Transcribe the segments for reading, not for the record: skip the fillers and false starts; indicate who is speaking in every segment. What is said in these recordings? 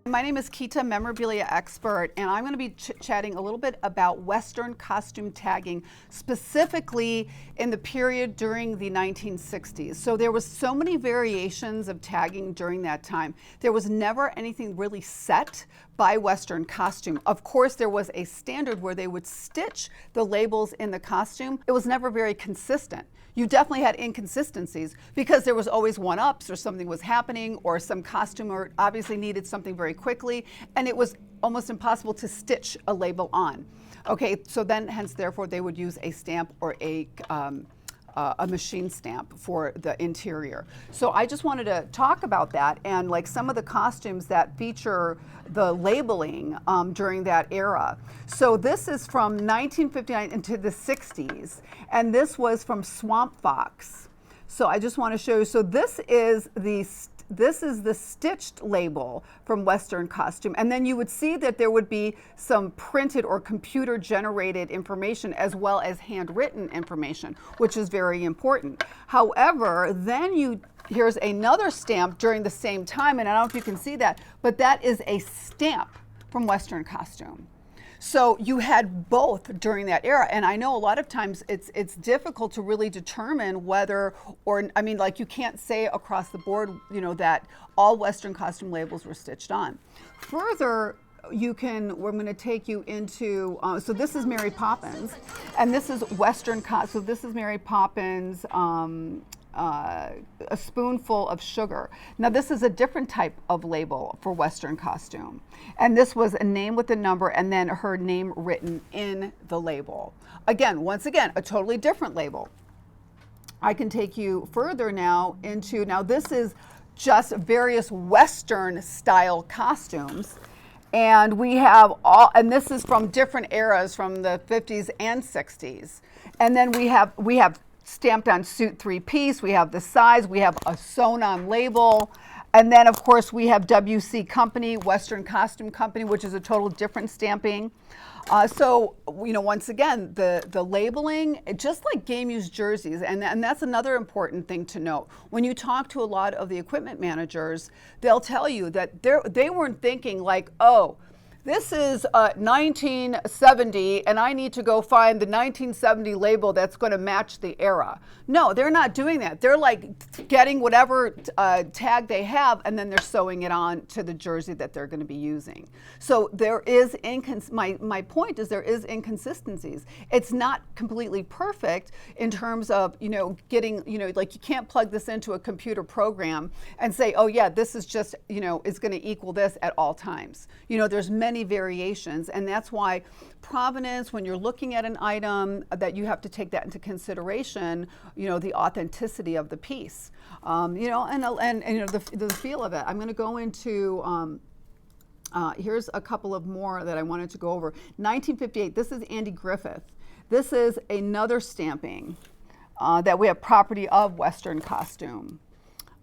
Speaker 1: My name is Kieta, Memorabilia Expert, and I'm going to be chatting a little bit about Western costume tagging, specifically in the period during the 1960s. So there was so many variations of tagging during that time. There was never anything really set by Western costume. Of course, there was a standard where they would stitch the labels in the costume. It was never very consistent. You definitely had inconsistencies because there was always one-ups, or something was happening, or some costumer obviously needed something very quickly, and it was almost impossible to stitch a label on. Okay, so then hence therefore they would use a stamp or a machine stamp for the interior. So I just wanted to talk about that and like some of the costumes that feature the labeling during that era. So this is from 1959 into the 60s, and this was from Swamp Fox. So I just want to show you, so this is the stitched label from Western costume, and then you would see that there would be some printed or computer generated information as well as handwritten information, which is very important. However, then here's another stamp during the same time, and I don't know if you can see that, but that is a stamp from Western costume. So you had both during that era, and I know a lot of times it's difficult to really determine whether, or I mean, like you can't say across the board, you know, that all Western costume labels were stitched on. Further, we're going to take you into, so this is Mary Poppins, and this is Western so this is Mary Poppins, a spoonful of sugar. Now this is a different type of label for Western costume. And this was a name with a number and then her name written in the label. Again, once again, a totally different label. I can take you further now into, now this is just various Western style costumes. And we have all, and this is from different eras from the 50s and 60s. And then we have stamped on suit 3-piece, we have the size, we have a sewn on label, and then of course we have WC Company, Western Costume Company, which is a total different stamping. So, you know, once again, the labeling, just like game used jerseys, and that's another important thing to note. When you talk to a lot of the equipment managers, they'll tell you that they weren't thinking like, oh, this is 1970 and I need to go find the 1970 label that's going to match the era. No, they're not doing that. They're like getting whatever tag they have and then they're sewing it on to the jersey that they're going to be using. So there is, my point is there is inconsistencies. It's not completely perfect in terms of, you know, getting, you know, like you can't plug this into a computer program and say, oh yeah, this is just, you know, is going to equal this at all times. You know, there's many variations, and that's why provenance, when you're looking at an item, that you have to take that into consideration, you know, the authenticity of the piece, you know, and you know, the feel of it. I'm going to go into, here's a couple of more that I wanted to go over. 1958, this is Andy Griffith. This is another stamping that we have property of Western costume.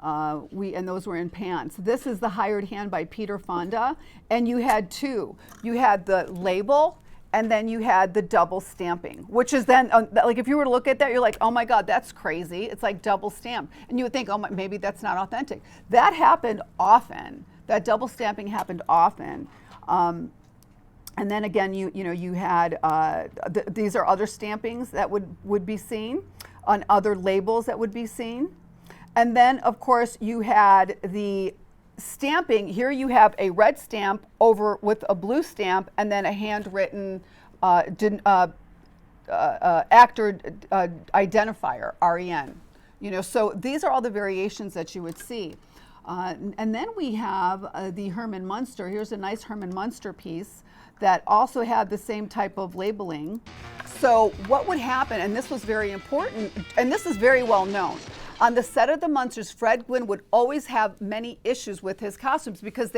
Speaker 1: And those were in pants. This is The Hired Hand by Peter Fonda, and you had two. You had the label, and then you had the double stamping, which is then, like if you were to look at that, you're like, oh my God, that's crazy. It's like double stamp. And you would think, oh, maybe that's not authentic. That happened often. That double stamping happened often. And then again, you had, these are other stampings that would be seen on other labels that would be seen. And then, of course, you had the stamping. Here you have a red stamp over with a blue stamp and then a handwritten actor identifier, REN. You know, so these are all the variations that you would see. And then we have the Herman Munster. Here's a nice Herman Munster piece that also had the same type of labeling. So what would happen, and this was very important, and this is very well known, on the set of the Munsters, Fred Gwynne would always have many issues with his costumes because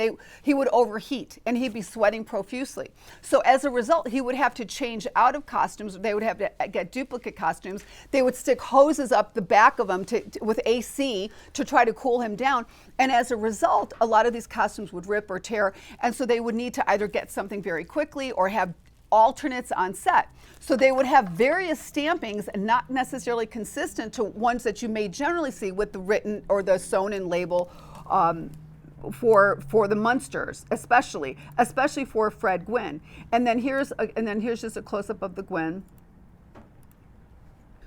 Speaker 1: he would overheat and he'd be sweating profusely. So as a result, he would have to change out of costumes. They would have to get duplicate costumes. They would stick hoses up the back of them with AC to try to cool him down. And as a result, a lot of these costumes would rip or tear. And so they would need to either get something very quickly or have alternates on set. So they would have various stampings, not necessarily consistent to ones that you may generally see with the written or the sewn in label for the Munsters, especially for Fred Gwynne. And then here's just a close up of the Gwynne.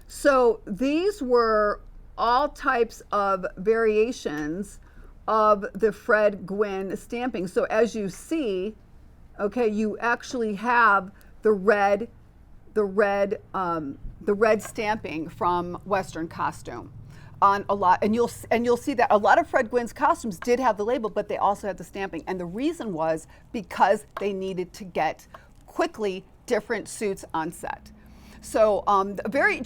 Speaker 1: So these were all types of variations of the Fred Gwynne stamping. So as you see, okay, you actually have the red stamping from Western Costume on a lot, and you'll see that a lot of Fred Gwynne's costumes did have the label, but they also had the stamping, and the reason was because they needed to get quickly different suits on set. So very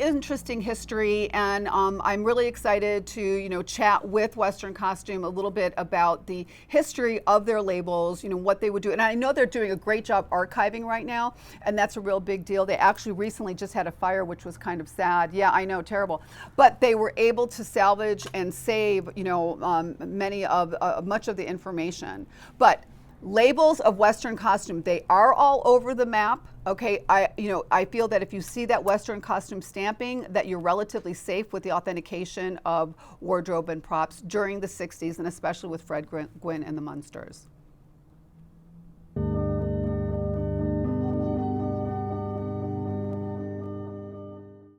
Speaker 1: interesting history, and I'm really excited to chat with Western Costume a little bit about the history of their labels, what they would do. And I know they're doing a great job archiving right now, and that's a real big deal. They actually recently just had a fire, which was kind of sad. Yeah, I know, terrible. But they were able to salvage and save much of the information. But labels of Western Costume, they are all over the map. Okay, I feel that if you see that Western Costume stamping, that you're relatively safe with the authentication of wardrobe and props during the 60s, and especially with Fred Gwynne and the Munsters.